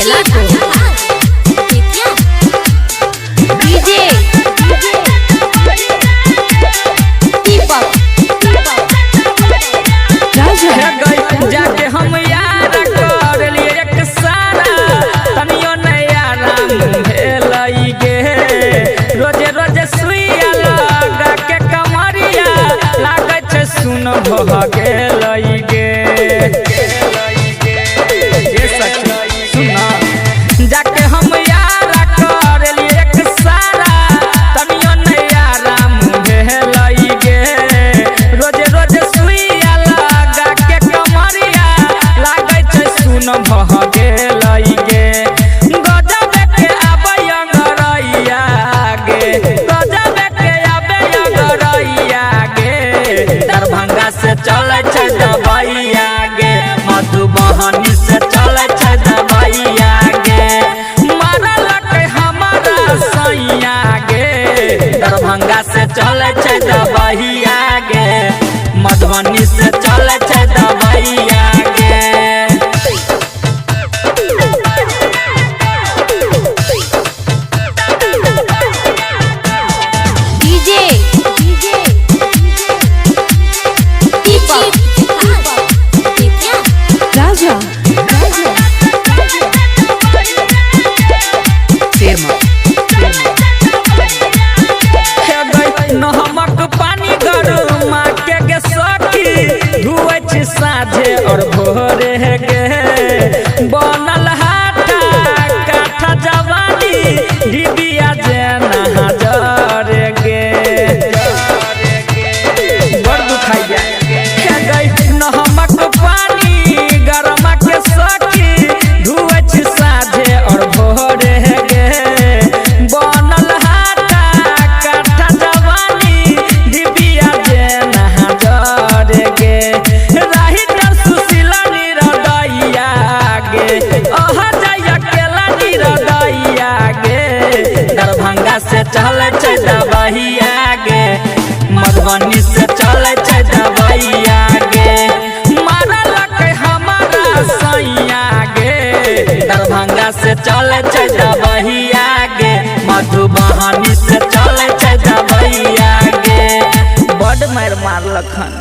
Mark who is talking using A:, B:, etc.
A: जिला को डीजे दीपक राजा
B: जाके हम यार कर लिए एक सारा तनियो नया राम भेलई गे रोजे रोजे सुइया लगा के कमरिया लागे छे सुन भ गेलई गे ये सच सुना जाके हम यार कर लिए एक सारा तनियो नया राम भेलई गे रोजे रोजे सुइया लगा के कमरिया लागे छे सुन भ गेलई गे गजब के आबै अंगरैया गे गजब के आबै अंगरैया गे दरभंगा से चले छे दबैया गे मधुबनी से चले छे दबैया गे मारल के हमारा सैया गे दरभंगा से चले छे दबैया गे मधुबनी से चले छे दबैया गे
A: डीजे दीपक राजा
B: नमक पानी गरमा के गे सखी धुए छी साझे और भोरे गे बनल हाथा काठा जवानी डिबिया जेना हजार गे बड़ दुखाइया गई नमक पानी गरमा के सखी धुए छी साझे और भोरे गे बनल हाथा काठा जवानी डिबिया जेना हजार गे राही तर सुशीला निरदैया गे अह जाइया केला निरदैया गे दरभंगा से चले छे दबैया गे मधुबनी से चले छे दबैया गे मारल के हमारा सैया गे दरभंगा से चले छे दबैया गे मधुबनी से चले छे दबैया गे बड़ मार मारलखन।